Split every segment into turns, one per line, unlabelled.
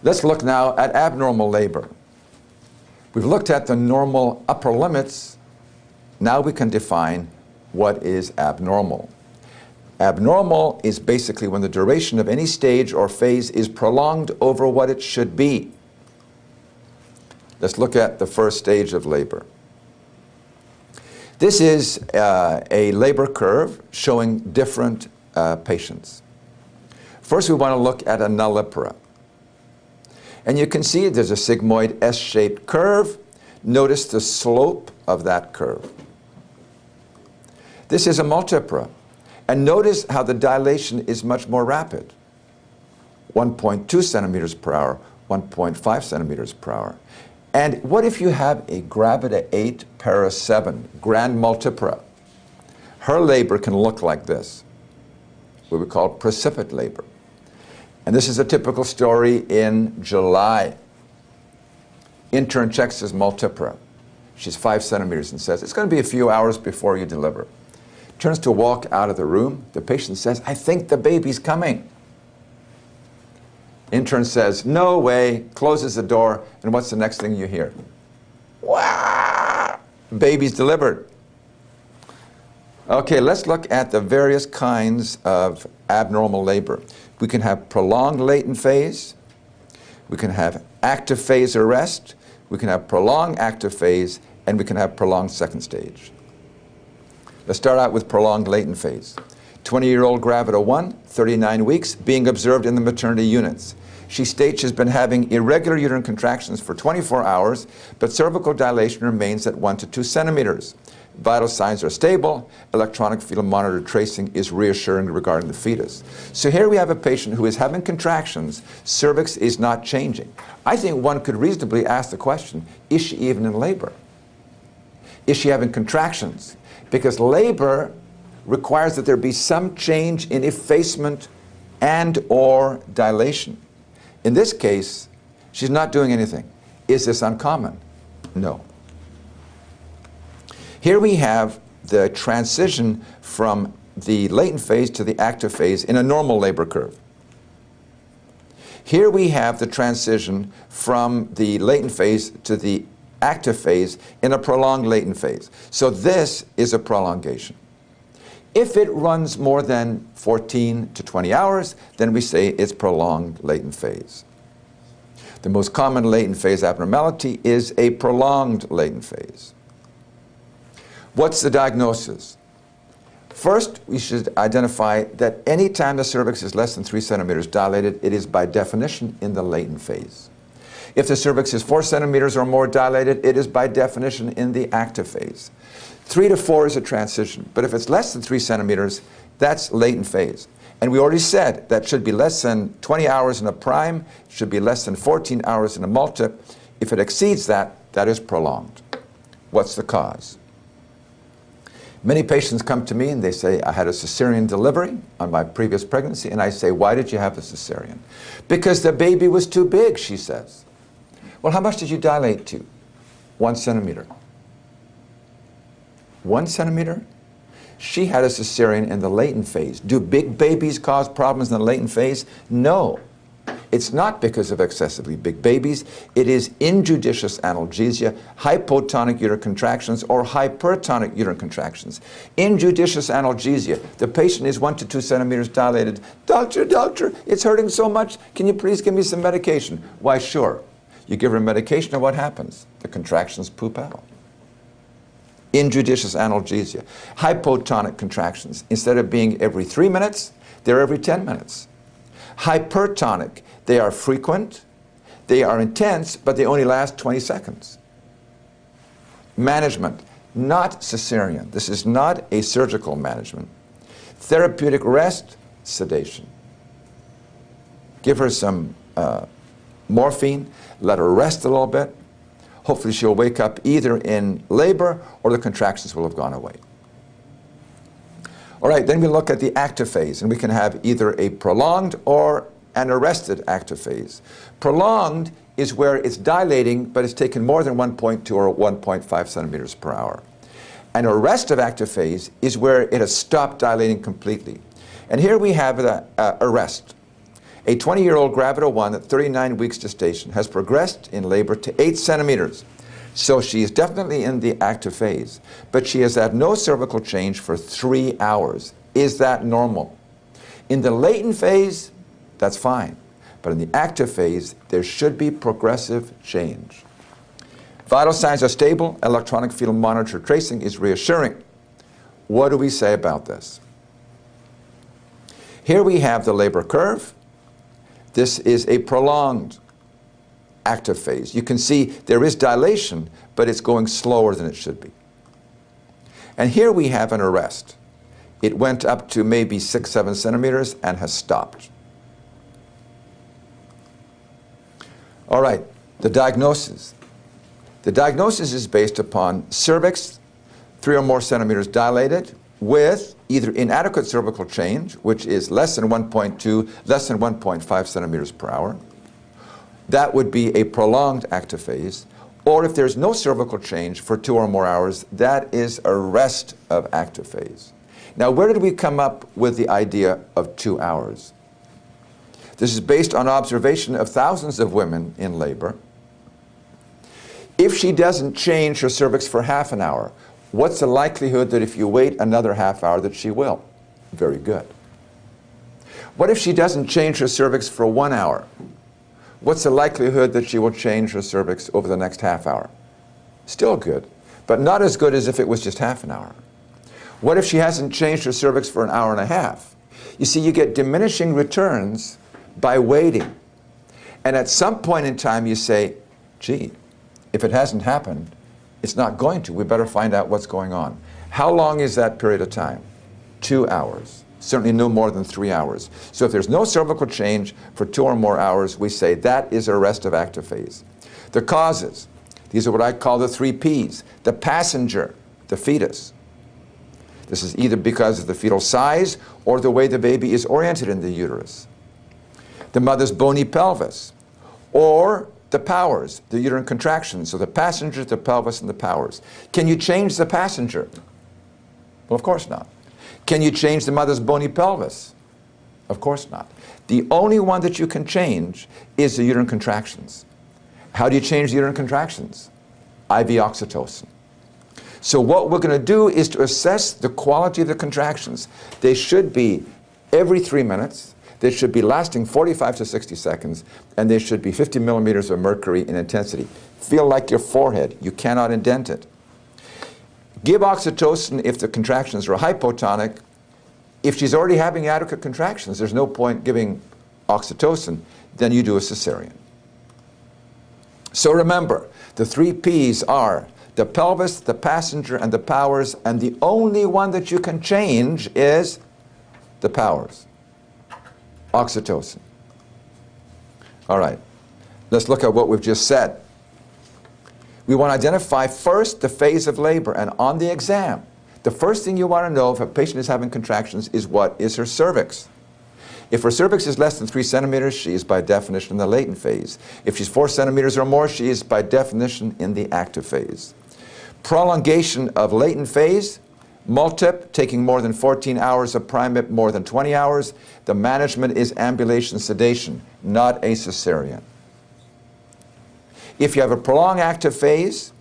Let's look now at abnormal labor. We've looked at the normal upper limits. Now we can define what is abnormal. Abnormal is basically when the duration of any stage or phase is prolonged over what it should be. Let's look at the first stage of labor. This is a labor curve showing different patients. First, we want to look at a nullipara. And you can see there's a sigmoid S-shaped curve. Notice the slope of that curve. This is a multipara. And notice how the dilation is much more rapid. 1.2 centimeters per hour, 1.5 centimeters per hour. And what if you have a gravida 8 para 7 grand multipara? Her labor can look like this, what we call precipitate labor. And this is a typical story in July. Intern checks his multipara. She's 5 centimeters and says, it's going to be a few hours before you deliver. Turns to walk out of the room. The patient says, I think the baby's coming. Intern says, no way, closes the door, and what's the next thing you hear? Wah! Baby's delivered. Okay, let's look at the various kinds of abnormal labor. We can have prolonged latent phase. We can have active phase arrest. We can have prolonged active phase, and we can have prolonged second stage. Let's start out with prolonged latent phase. 20-year-old gravida 1, 39 weeks, being observed in the maternity units. She states she's been having irregular uterine contractions for 24 hours, but cervical dilation remains at 1 to 2 centimeters. Vital signs are stable. Electronic fetal monitor tracing is reassuring regarding the fetus. So here we have a patient who is having contractions. Cervix is not changing. I think one could reasonably ask the question, is she even in labor? Is she having contractions? Because labor requires that there be some change in effacement and or dilation. In this case, she's not doing anything. Is this uncommon? No. Here we have the transition from the latent phase to the active phase in a normal labor curve. Here we have the transition from the latent phase to the active phase in a prolonged latent phase. So this is a prolongation. If it runs more than 14 to 20 hours, then we say it's prolonged latent phase. The most common latent phase abnormality is a prolonged latent phase. What's the diagnosis? First, we should identify that any time the cervix is less than 3 centimeters dilated, it is by definition in the latent phase. If the cervix is 4 centimeters or more dilated, it is by definition in the active phase. 3 to 4 is a transition, but if it's less than 3 centimeters, that's latent phase. And we already said that should be less than 20 hours in a prime, should be less than 14 hours in a multip. If it exceeds that, that is prolonged. What's the cause? Many patients come to me and they say, I had a cesarean delivery on my previous pregnancy, and I say, why did you have a cesarean? Because the baby was too big, she says. Well, how much did you dilate to? 1 centimeter. 1 centimeter? She had a cesarean in the latent phase. Do big babies cause problems in the latent phase? No. It's not because of excessively big babies. It is injudicious analgesia, hypotonic uterine contractions, or hypertonic uterine contractions. Injudicious analgesia. The patient is 1 to 2 centimeters dilated. Doctor, it's hurting so much. Can you please give me some medication? Why, sure. You give her medication, and what happens? The contractions poop out. Injudicious analgesia. Hypotonic contractions. Instead of being every 3 minutes, they're every 10 minutes. Hypertonic. They are frequent, they are intense, but they only last 20 seconds. Management, not cesarean. This is not a surgical management. Therapeutic rest, sedation. Give her some morphine, let her rest a little bit. Hopefully she'll wake up either in labor or the contractions will have gone away. All right, then we look at the active phase, and we can have either a prolonged or an arrested active phase. Prolonged is where it's dilating, but it's taken more than 1.2 or 1.5 centimeters per hour. An arrestive active phase is where it has stopped dilating completely. And here we have the arrest. A 20-year-old Gravida 1 at 39 weeks gestation has progressed in labor to 8 centimeters. So she is definitely in the active phase, but she has had no cervical change for 3 hours. Is that normal? In the latent phase, that's fine. But in the active phase, there should be progressive change. Vital signs are stable. Electronic fetal monitor tracing is reassuring. What do we say about this? Here we have the labor curve. This is a prolonged active phase. You can see there is dilation, but it's going slower than it should be. And here we have an arrest. It went up to maybe 6, 7 centimeters and has stopped. All right, the diagnosis. The diagnosis is based upon cervix 3 or more centimeters dilated with either inadequate cervical change, which is less than 1.2, less than 1.5 centimeters per hour. That would be a prolonged active phase. Or if there's no cervical change for 2 or more hours, that is arrest of active phase. Now, where did we come up with the idea of 2 hours? This is based on observation of thousands of women in labor. If she doesn't change her cervix for half an hour, what's the likelihood that if you wait another half hour that she will? Very good. What if she doesn't change her cervix for 1 hour? What's the likelihood that she will change her cervix over the next half hour? Still good, but not as good as if it was just half an hour. What if she hasn't changed her cervix for an hour and a half? You see, you get diminishing returns by waiting. And at some point in time you say, gee, if it hasn't happened, it's not going to. We better find out what's going on. How long is that period of time? 2 hours. Certainly no more than 3 hours. So if there's no cervical change for 2 or more hours, we say that is arrest of active phase. The causes, these are what I call the 3 Ps. The passenger, the fetus. This is either because of the fetal size or the way the baby is oriented in the uterus. The mother's bony pelvis, or the powers, the uterine contractions. So the passenger, the pelvis, and the powers. Can you change the passenger? Well, of course not. Can you change the mother's bony pelvis? Of course not. The only one that you can change is the uterine contractions. How do you change the uterine contractions? IV oxytocin. So what we're going to do is to assess the quality of the contractions. They should be every 3 minutes. They should be lasting 45 to 60 seconds, and they should be 50 millimeters of mercury in intensity. Feel like your forehead. You cannot indent it. Give oxytocin if the contractions are hypotonic. If she's already having adequate contractions, there's no point giving oxytocin. Then you do a cesarean. So remember, the 3 Ps are the pelvis, the passenger, and the powers, and the only one that you can change is the powers. Oxytocin. All right, let's look at what we've just said. We want to identify first the phase of labor, and on the exam, the first thing you want to know if a patient is having contractions is what is her cervix. If her cervix is less than 3 centimeters, she is by definition in the latent phase. If she's 4 centimeters or more, she is by definition in the active phase. Prolongation of latent phase, multip taking more than 14 hours, of primip more than 20 hours. The management is ambulation sedation, not a cesarean. If you have a prolonged active phase,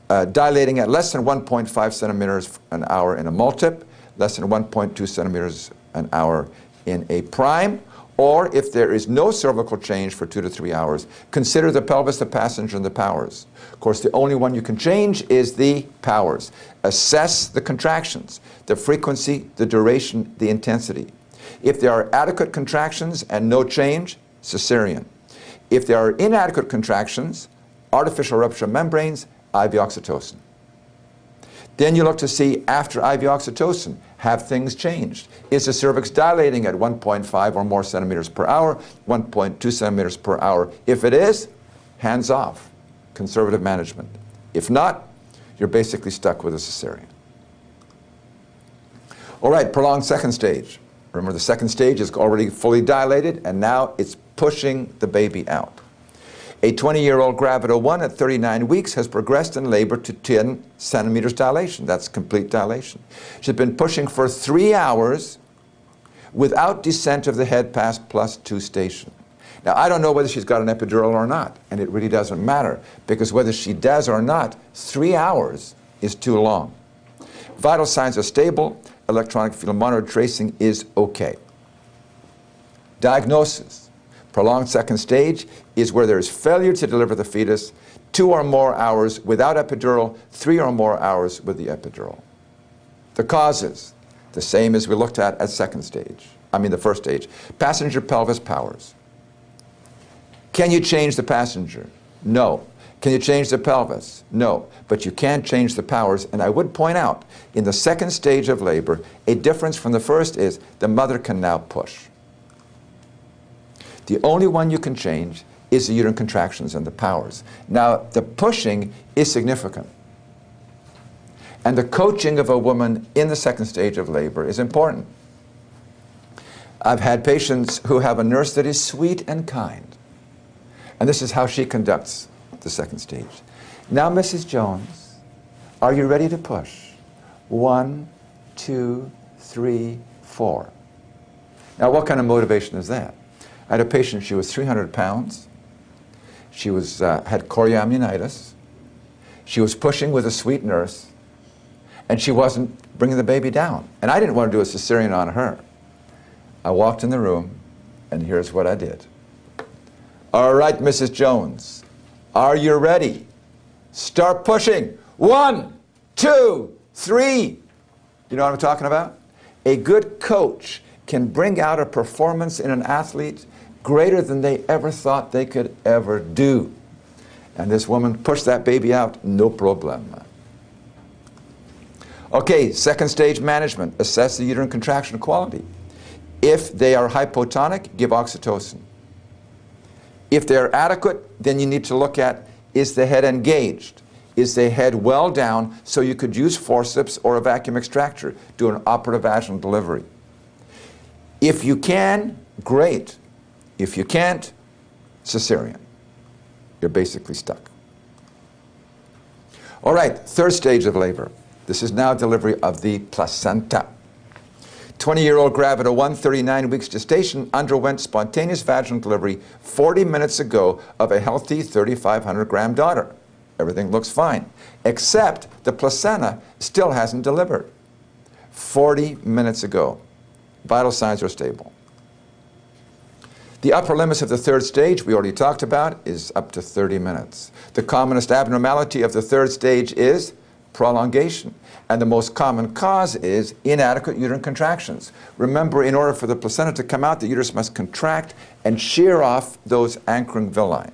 dilating at less than 1.5 centimeters an hour in a multip, less than 1.2 centimeters an hour in a prime, or if there is no cervical change for 2 to 3 hours, consider the pelvis, the passenger, and the powers. Of course, the only one you can change is the powers. Assess the contractions, the frequency, the duration, the intensity. If there are adequate contractions and no change, cesarean. If there are inadequate contractions, artificial rupture of membranes, IV oxytocin. Then you look to see, after IV oxytocin, have things changed? Is the cervix dilating at 1.5 or more centimeters per hour, 1.2 centimeters per hour? If it is, hands off, conservative management. If not, you're basically stuck with a cesarean. All right, prolonged second stage. Remember, the second stage is already fully dilated, and now it's pushing the baby out. A 20-year-old Gravida 1 at 39 weeks has progressed in labor to 10 centimeters dilation. That's complete dilation. She's been pushing for 3 hours without descent of the head past +2 station. Now, I don't know whether she's got an epidural or not, and it really doesn't matter, because whether she does or not, 3 hours is too long. Vital signs are stable. Electronic fetal monitor tracing is okay. Diagnosis. Prolonged second stage is where there is failure to deliver the fetus, 2 or more hours without epidural, 3 or more hours with the epidural. The causes, the same as we looked at the first stage. Passenger pelvis powers. Can you change the passenger? No. Can you change the pelvis? No. But you can change the powers, and I would point out, in the second stage of labor, a difference from the first is the mother can now push. The only one you can change is the uterine contractions and the powers. Now, the pushing is significant. And the coaching of a woman in the second stage of labor is important. I've had patients who have a nurse that is sweet and kind. And this is how she conducts the second stage. Now, Mrs. Jones, are you ready to push? 1, 2, 3, 4. Now, what kind of motivation is that? I had a patient, she was 300 pounds. She had chorioamnionitis. She was pushing with a sweet nurse, and she wasn't bringing the baby down. And I didn't want to do a cesarean on her. I walked in the room, and here's what I did. All right, Mrs. Jones, are you ready? Start pushing. 1, 2, 3. You know what I'm talking about? A good coach can bring out a performance in an athlete greater than they ever thought they could ever do. And this woman pushed that baby out, no problem. Okay, second stage management. Assess the uterine contraction quality. If they are hypotonic, give oxytocin. If they're adequate, then you need to look at, is the head engaged? Is the head well down so you could use forceps or a vacuum extractor, do an operative vaginal delivery? If you can, great. If you can't, cesarean. You're basically stuck. All right, third stage of labor. This is now delivery of the placenta. 20-year-old gravida 1, 39 weeks gestation, underwent spontaneous vaginal delivery 40 minutes ago of a healthy 3,500-gram daughter. Everything looks fine, except the placenta still hasn't delivered. 40 minutes ago. Vital signs are stable. The upper limits of the third stage, we already talked about, is up to 30 minutes. The commonest abnormality of the third stage is prolongation. And the most common cause is inadequate uterine contractions. Remember, in order for the placenta to come out, the uterus must contract and shear off those anchoring villi.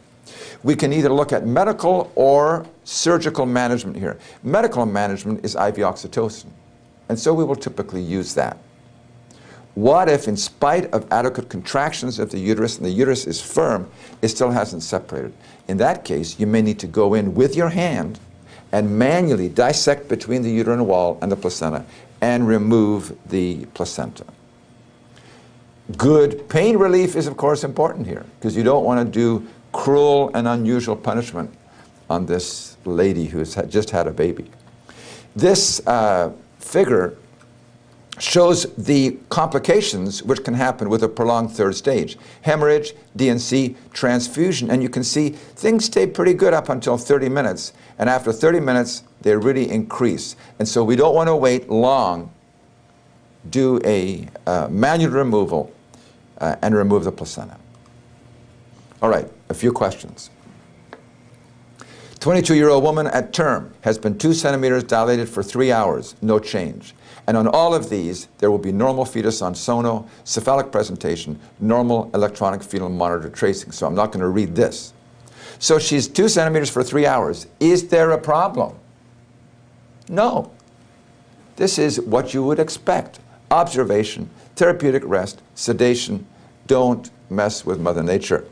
We can either look at medical or surgical management here. Medical management is IV oxytocin, and so we will typically use that. What if, in spite of adequate contractions of the uterus, and the uterus is firm, it still hasn't separated? In that case, you may need to go in with your hand and manually dissect between the uterine wall and the placenta and remove the placenta. Good pain relief is, of course, important here, because you don't want to do cruel and unusual punishment on this lady who has just had a baby. This figure shows the complications which can happen with a prolonged third stage. Hemorrhage, DNC, transfusion, and you can see things stay pretty good up until 30 minutes, and after 30 minutes, they really increase. And so we don't want to wait long, do a manual removal, and remove the placenta. All right, a few questions. 22-year-old woman at term has been 2 centimeters dilated for 3 hours, no change. And on all of these, there will be normal fetus on sono, cephalic presentation, normal electronic fetal monitor tracing. So I'm not going to read this. So she's 2 centimeters for 3 hours. Is there a problem? No. This is what you would expect. Observation, therapeutic rest, sedation. Don't mess with Mother Nature.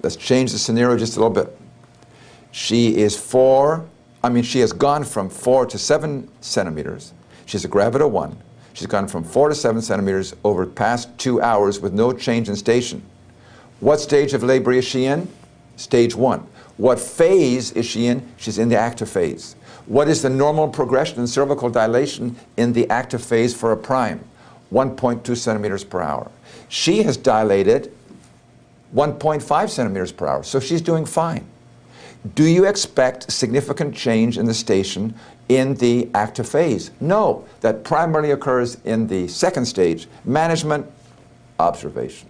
Let's change the scenario just a little bit. She has gone from 4 to 7 centimeters. She's a gravida 1. She's gone from 4 to 7 centimeters over the past 2 hours with no change in station. What stage of labor is she in? Stage 1. What phase is she in? She's in the active phase. What is the normal progression in cervical dilation in the active phase for a prime? 1.2 centimeters per hour. She has dilated 1.5 centimeters per hour, so she's doing fine. Do you expect significant change in the station in the active phase? No, that primarily occurs in the second stage, management, observation.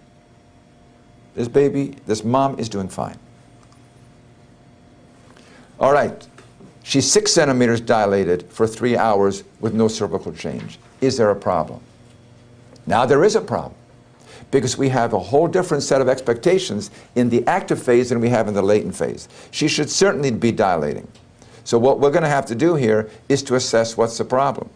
This baby, this mom is doing fine. All right, she's 6 centimeters dilated for 3 hours with no cervical change. Is there a problem? Now there is a problem, because we have a whole different set of expectations in the active phase than we have in the latent phase. She should certainly be dilating. So what we're going to have to do here is to assess what's the problem.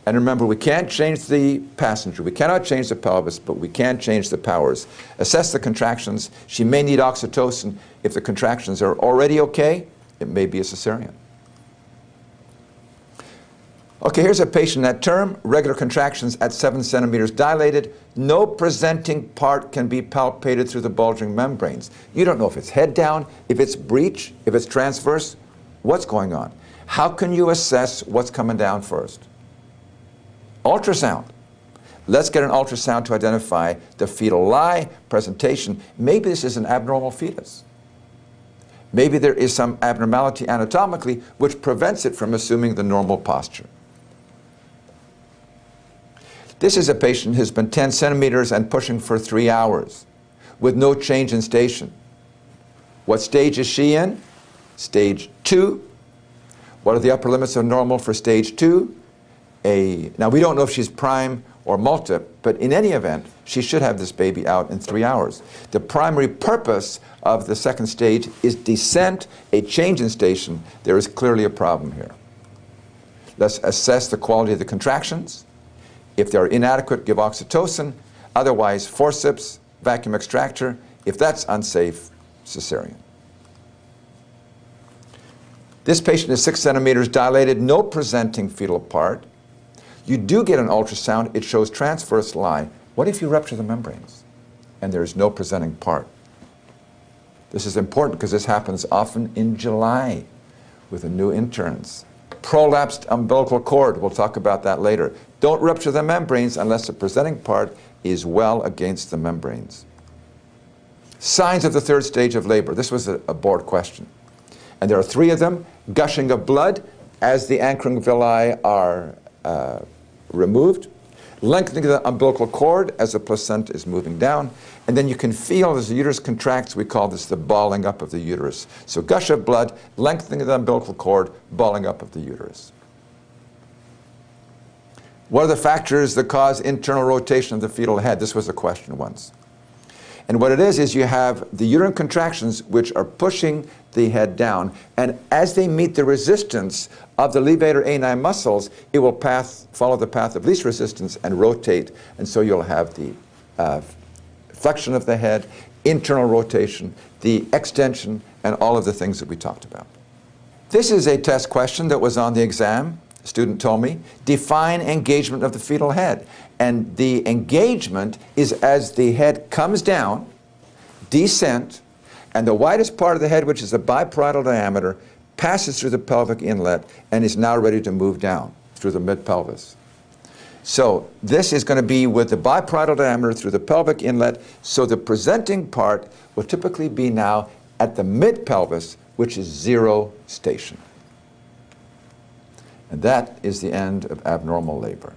And remember, we can't change the passenger. We cannot change the pelvis, but we can change the powers. Assess the contractions. She may need oxytocin. If the contractions are already okay, it may be a cesarean. Okay, here's a patient at term, regular contractions at 7 centimeters dilated. No presenting part can be palpated through the bulging membranes. You don't know if it's head down, if it's breech, if it's transverse. What's going on? How can you assess what's coming down first? Ultrasound. Let's get an ultrasound to identify the fetal lie, presentation. Maybe this is an abnormal fetus. Maybe there is some abnormality anatomically which prevents it from assuming the normal posture. This is a patient who's been 10 centimeters and pushing for 3 hours with no change in station. What stage is she in? Stage 2. What are the upper limits of normal for stage 2? Now we don't know if she's prime or multi, but in any event, she should have this baby out in 3 hours. The primary purpose of the second stage is descent, a change in station. There is clearly a problem here. Let's assess the quality of the contractions. If they're inadequate, give oxytocin. Otherwise, forceps, vacuum extractor. If that's unsafe, cesarean. This patient is 6 centimeters dilated, no presenting fetal part. You do get an ultrasound, it shows transverse lie. What if you rupture the membranes and there's no presenting part? This is important because this happens often in July with the new interns. Prolapsed umbilical cord, we'll talk about that later. Don't rupture the membranes unless the presenting part is well against the membranes. Signs of the third stage of labor. This was a board question. And there are 3 of them. Gushing of blood as the anchoring villi are removed, lengthening of the umbilical cord as the placenta is moving down, and then you can feel as the uterus contracts, we call this the balling up of the uterus. So gush of blood, lengthening of the umbilical cord, balling up of the uterus. What are the factors that cause internal rotation of the fetal head? This was a question once. And what it is you have the uterine contractions which are pushing the head down, and as they meet the resistance of the levator ani muscles, it will follow the path of least resistance and rotate, and so you'll have the flexion of the head, internal rotation, the extension, and all of the things that we talked about. This is a test question that was on the exam. The student told me, define engagement of the fetal head. And the engagement is as the head comes down, descent, and the widest part of the head, which is the biparietal diameter, passes through the pelvic inlet and is now ready to move down through the mid-pelvis. So this is going to be with the biparietal diameter through the pelvic inlet, so the presenting part will typically be now at the mid-pelvis, which is 0 station. And that is the end of abnormal labor.